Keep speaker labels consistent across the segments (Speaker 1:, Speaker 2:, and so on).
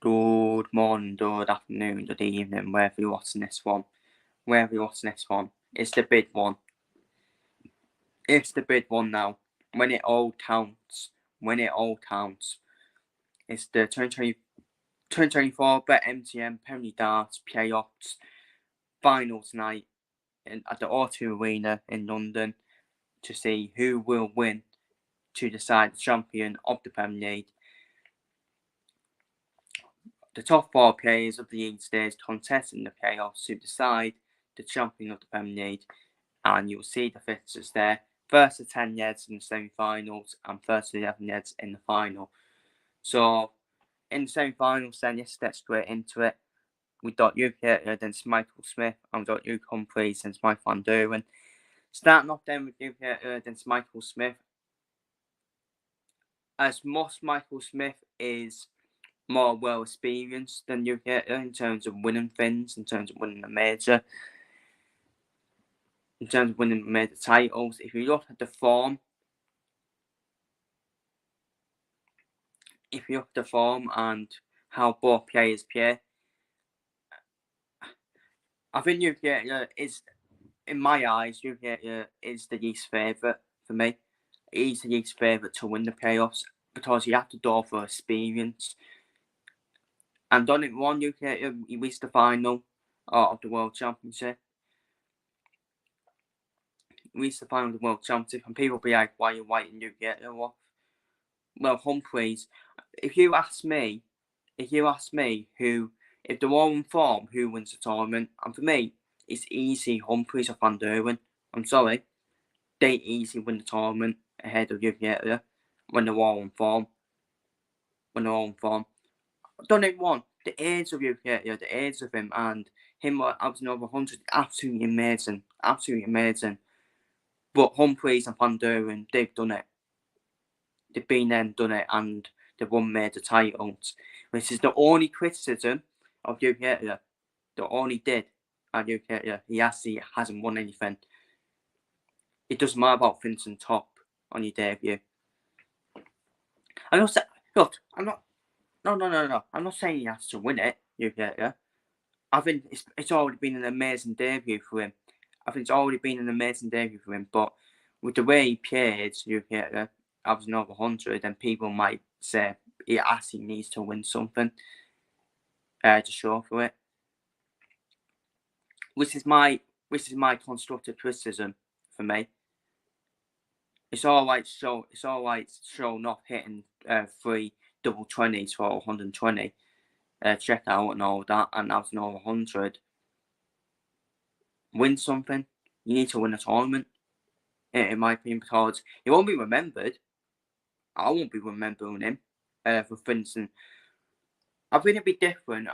Speaker 1: Good morning, good afternoon, good evening, wherever you're watching this one. Wherever you're watching this one. It's the big one. It's the big one now. When it all counts. When it all counts. It's the 2024 BETMGM Premier Darts Playoffs final tonight at the O2 Arena in London to see who will win to decide the champion of the Premier League. The top 4 players of the eight stage contest in the playoffs to decide the champion of the Premier League, and you'll see the fixtures there. First to 10 Reds in the semi-finals and first to 11 Reds in the final. So, in the semi-finals then, let's get straight into it. We got Luke Hitler against Michael Smith, and we got Luke Humphreys against Mike Van Duren. Starting off then with Luke Hitler against Michael Smith. As most Michael Smith is more well experienced than Luke Hitler in terms of winning things, in terms of winning a major, in terms of winning major titles. If you look at the form, and how both players play, I think Luke Hitler is, in my eyes, Luke Hitler is the least favourite for me. He's the least favourite to win the playoffs because he had to go for experience. And done it one, Luke Hitler, he reached the final of the World Championship. He reached the final of the World Championship, and people be like, why are you writing Luke Hitler off? Well, Humphreys, if you ask me who, if they're all in form, who wins the tournament, and for me, it's easy Humphreys or Van Duren. I'm sorry. They easily win the tournament ahead of Luke Hitler when they're all in form. Don't get one. The age of Luke Hitler, the age of him, and him averaging over 100, absolutely amazing. But Humphreys and Van Duren, they've done it. They've been there and done it, and they've won major titles, which is the only criticism of Luke Hitler. The only did at Luke Hitler. He actually hasn't won anything. It doesn't matter about finishing top on your debut. I'm not saying, look, I'm not. No. I'm not saying he has to win it, Luke Hitler. I think it's already been an amazing debut for him. But with the way he played, Luke Hitler, averaging over 100, then people might say he actually needs to win something to show for it. Which is my constructive criticism for me. It's all right show not hitting 3 double 20s for 120 check out and all that, and averaging over 100. Win something. You need to win a tournament, in my opinion, because he won't be remembered. I won't be remembering him for finishing. I think it'd be different.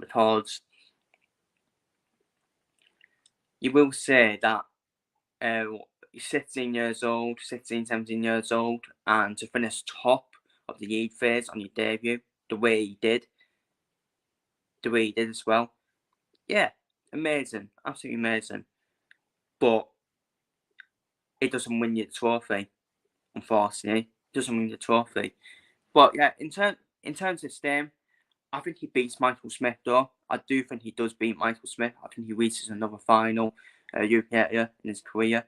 Speaker 1: Because you will say that you're 17 years old, 17 years old, and to finish top of the league phase on your debut, the way he did as well. Yeah, amazing, absolutely amazing. But it doesn't win you the trophy, unfortunately. It doesn't win you the trophy. But yeah, in terms of this game, I think he beats Michael Smith though. I do think he does beat Michael Smith. I think he reaches another final in his career.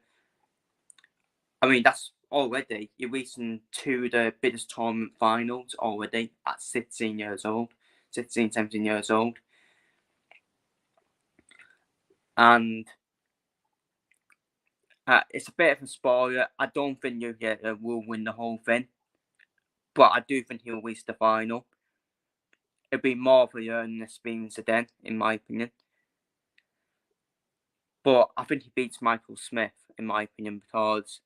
Speaker 1: I mean, that's already, you're reaching to the biggest tournament finals already at 17 years old. And it's a bit of a spoiler. I don't think Yuki will win the whole thing. But I do think he'll reach the final. It'll be more of a learning experience then, in my opinion. But I think he beats Michael Smith, in my opinion, because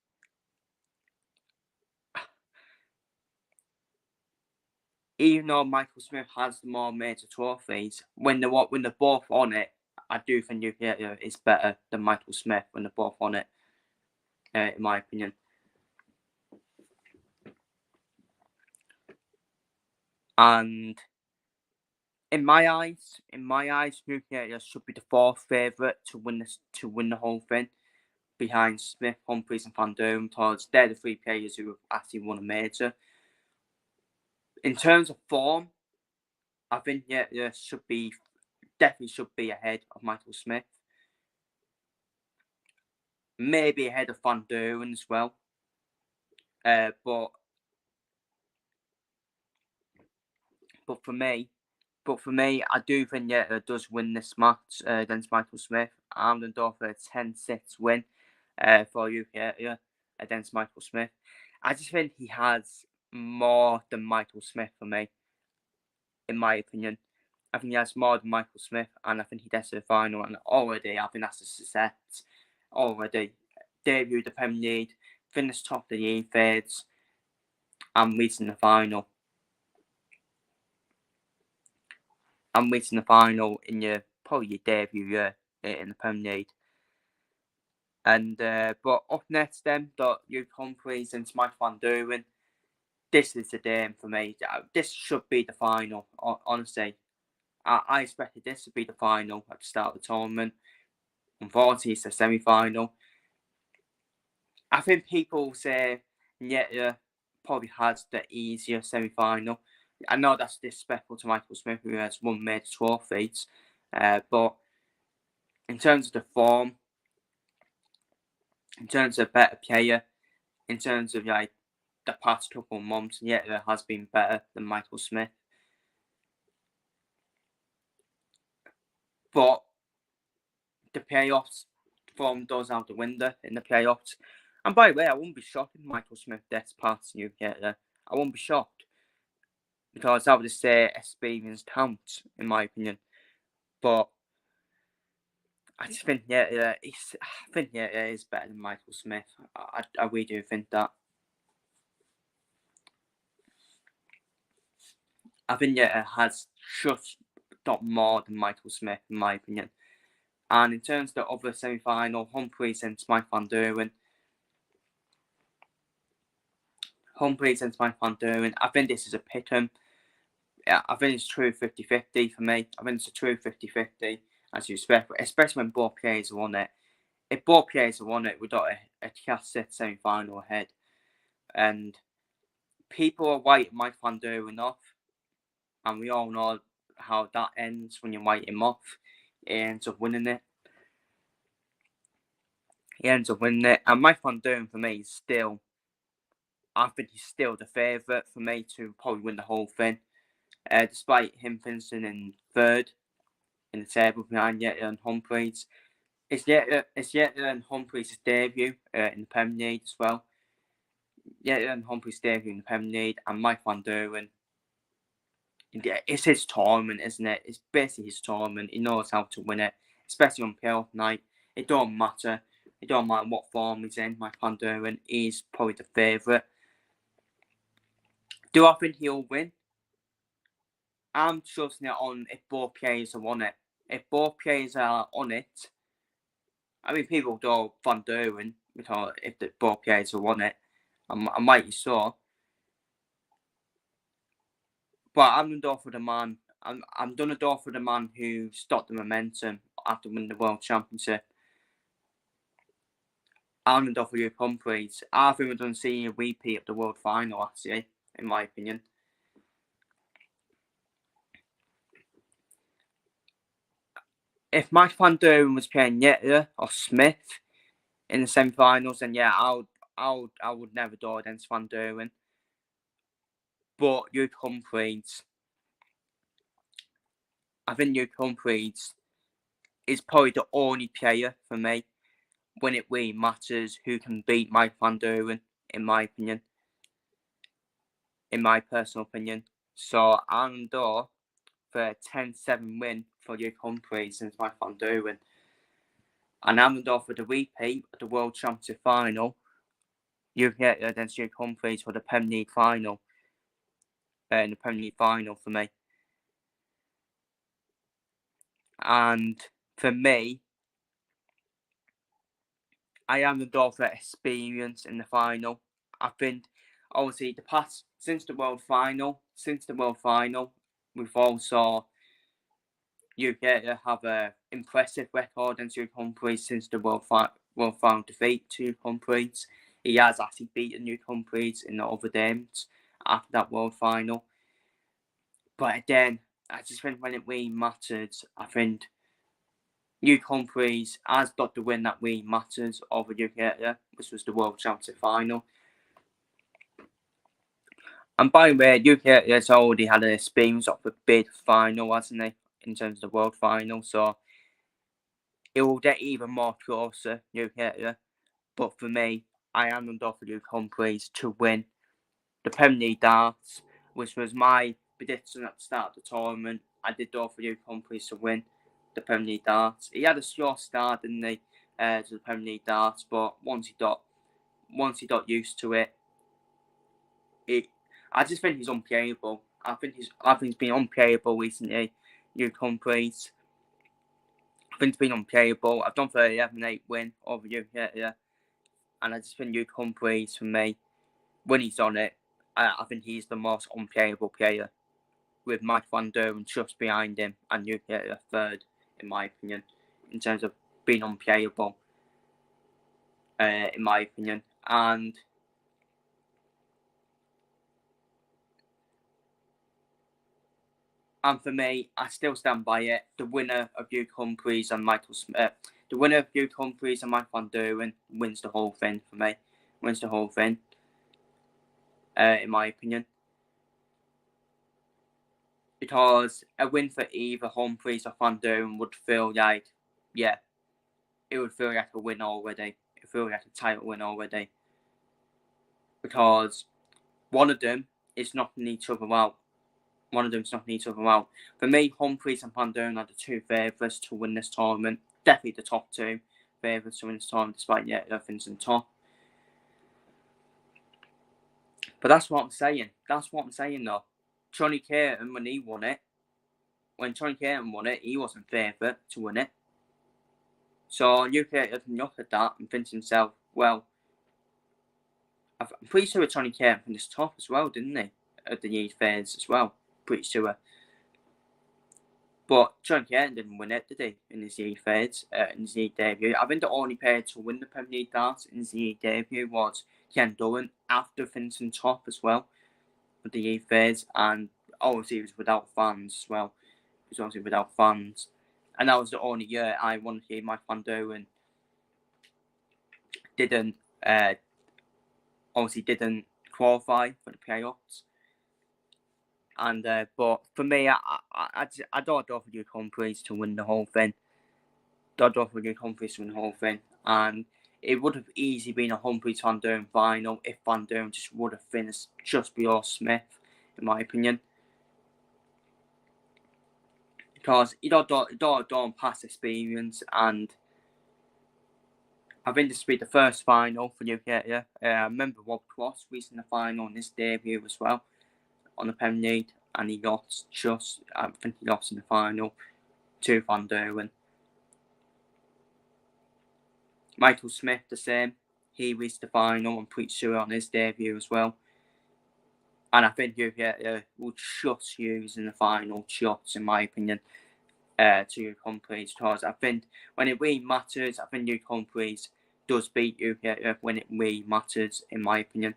Speaker 1: even though Michael Smith has the more major trophies, when they're both on it, I do think Yuki is better than Michael Smith when they're both on it, in my opinion. And in my eyes, Yuki should be the fourth favourite to win the whole thing, behind Smith, Humphreys, and Van Duren, because they're the 3 players who have actually won a major. In terms of form, I think definitely should be ahead of Michael Smith. Maybe ahead of Van Duren as well. But for me, I do think does win this match against Michael Smith. I'm going to go for a 10-6 win for UK against Michael Smith. I just think he has more than Michael Smith for me, in my opinion. I think he has more than Michael Smith, and I think he gets to the final. And already, I think that's a success. Already, debut the Premier League, finished top of the year thirds, and reaching the final. I'm reaching the final in probably your debut year in the Premier League. And but up next, then got Hugh Humphreys and Mike Van Duren. This is the game for me. This should be the final. Honestly, I expected this to be the final at the start of the tournament. Unfortunately, it's the semi-final. I think people say probably has the easier semi-final. I know that's disrespectful to Michael Smith, who has won major trophies, but in terms of the form, in terms of better player, in terms of like the past couple of months, has been better than Michael Smith. But the playoffs form does out the window in the playoffs. And by the way, I wouldn't be shocked if Michael Smith gets past UK. I wouldn't be shocked, because I would say experience counts, in my opinion. But I just think I think it is better than Michael Smith. I really do think that. I think it has just got more than Michael Smith, in my opinion. And in terms of the other semi-final, Humphreys and Mike Van Duren. I think this is a pick 'em. Yeah, I think it's true 50-50 for me. I think it's a true 50-50, as you expect, especially when both players are on it. If both players are on it, we've got a classic semi-final ahead. And people are writing Mike Van Duren off. And we all know how that ends when you write him off. He ends up winning it. And Mike Van Duren, for me, is still, I think he's still the favourite for me to probably win the whole thing. Despite him finishing in third in the table behind Yetta and Humphreys. It's Yetta and Humphreys' debut in the Premier League as well. Yetta and Humphreys' debut in the Premier League, and Mike Van Duren. It's his tournament, isn't it? It's basically his tournament. He knows how to win it, especially on playoff night. It don't matter. It don't matter what form he's in. Mike Van Duren is probably the favourite. Do I think he'll win? I'm trusting it on if both players are on it. If both players are on it, I mean, people go Van Duren because if both players are on it, I might be so. But I'm going to go for the man. I'm going to go for the man who stopped the momentum after winning the World Championship. I'm going to go for Hugh Humphreys. I think we're going to see a repeat of the World Final last year, in my opinion. If Mike Van Duren was playing Yetta or Smith in the semi-finals, then I would never go against Van Duren. But Hugh Humphreys, I think Hugh Humphreys is probably the only player for me when it really matters who can beat Mike Van Duren, in my opinion. In my personal opinion. So I'm going for a 10-7 win for Hugh Humphreys and Mike Van Duren. And I'm going for the repeat of the World Championship final. You get against Hugh Humphreys for the Premier League final. In the Premier League final for me. And for me, I am the door for experience in the final. I think, obviously, since the World Final, we've all saw UK have an impressive record against Hugh Humphreys since the World Final defeat to Humphreys. He has actually beaten Hugh Humphreys in the other games after that World Final. But again, I just think when it really mattered, I think Luke Humphries has got the win that really matters over UK, which was the World Championship final. And by the way, UK has already had an experience of a big final, hasn't he, in terms of the World Final, so it will get even more closer, UK. But for me, I am under for Luke Humphries to win the Premier League darts, which was my prediction at the start of the tournament. I did go for Luke Humphries to win the Premier League darts. He had a slow start, didn't he, to the Premier League darts, but once he got used to it, I just think he's unplayable. I think he's been unplayable recently. Luke Humphries. I think he's been unplayable. I've done for 11-8 win over UK, and I just think Luke Humphries, for me, when he's on it, I think he's the most unplayable player, with Mike Van Duren just behind him and UK third, in my opinion, in terms of being unplayable, in my opinion. And for me, I still stand by it. The winner of Luke Humphries and Michael Smith, the winner of Luke Humphries and Mike Van Duren wins the whole thing for me. Wins the whole thing, in my opinion. Because a win for either Humphries or Van Duren would feel like, yeah, it would feel like a win already. It would feel like a title win already. Because one of them is knocking each other out. For me, Humphries and Van Duren are the two favourites to win this tournament. Definitely the top two favourites to win this tournament, despite everything's in top. But that's what I'm saying. Though. Johnny Caton, when Johnny Caton won it, he wasn't favourite to win it. So UK can look at that and think to himself, well, I'm pretty sure Johnny Caton finished top as well, didn't he? At the youth phase as well. Pretty sure. But Johnny Caton didn't win it, did he? In his youth phase, in his youth debut. I think the only player to win the Premier League darts in his youth debut was Ken Durant, after finishing top as well with the youth phase, and obviously he was without fans as well. And that was the only year I wanted to hear Mike Van Duren didn't qualify for the playoffs. And but for me, I don't offer Luke Humphries to win the whole thing. And it would have easily been a Humphries Van Duren final if Van Duren just would have finished just below Smith, in my opinion. Because he don't past experience, and I think this will be the first final for UK. I remember Rob Cross reaching the final in his debut as well on the Premier League, and he lost in the final to Van Duren. Michael Smith, the same. He reached the final, I'm pretty sure, on his debut as well. And I think UK will just use in the final shots, in my opinion, to Luke Humphries. Because I think when it really matters, I think Luke Humphries does beat UK when it really matters, in my opinion.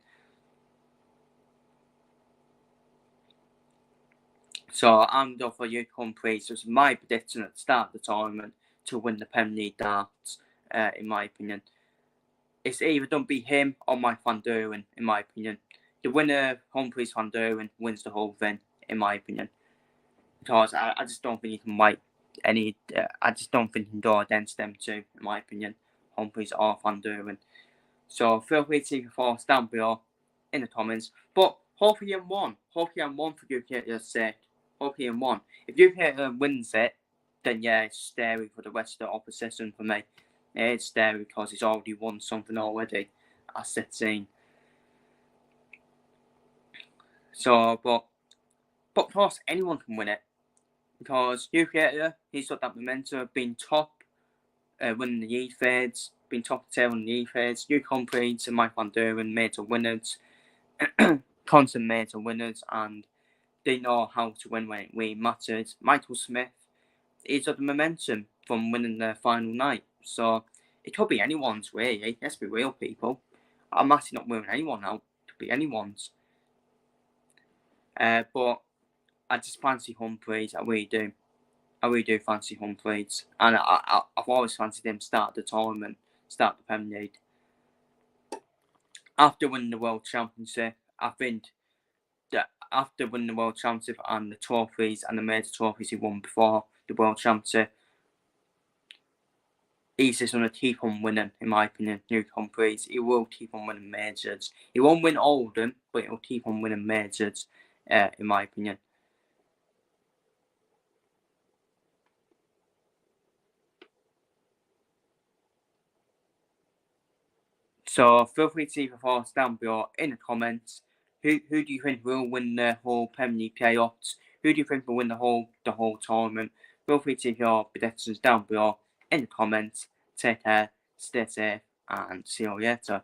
Speaker 1: So I'm going for Luke Humphries. It was my prediction at the start of the tournament to win the Premier League darts, in my opinion. It's either don't be him or Mike Van Duren, in my opinion. The winner, Humphries Van Duren, wins the whole thing, in my opinion. Because I just don't think you can wipe any. I just don't think you can go against them two, in my opinion. Humphries or Van Duren. So feel free to leave your thoughts down below in the comments. But hopefully you won. Hopefully you won for UK's sake. Hopefully you won. If UK wins it, then yeah, it's scary for the rest of the opposition for me. It's scary because he's already won something already, as 16. So, but of course, anyone can win it. Because UK, he's got that momentum of being top, winning the E fades, being top tail in the E fades. Luke Humphries and Mike Van Duren major winners, constant major winners, and they know how to win when it really matters. Michael Smith, he's got the momentum from winning the final night. So it could be anyone's, really. Let's be real, people. I'm actually not ruling anyone out. It could be anyone's. But I just fancy Humphreys. I really do. I really do fancy Humphreys, and I've always fancied him start the tournament, start the Premier League. After winning the World Championship, I think that after winning the World Championship and the trophies and the major trophies he won before the World Championship, he's just going to keep on winning, in my opinion. Luke Humphreys, he will keep on winning majors. He won't win all of them, but he'll keep on winning majors, in my opinion. So feel free to leave your thoughts down below in the comments. Who do you think will win the whole Premier League playoffs? Who do you think will win the whole tournament? Feel free to leave your predictions down below in the comments. Take care, stay safe, and see you later.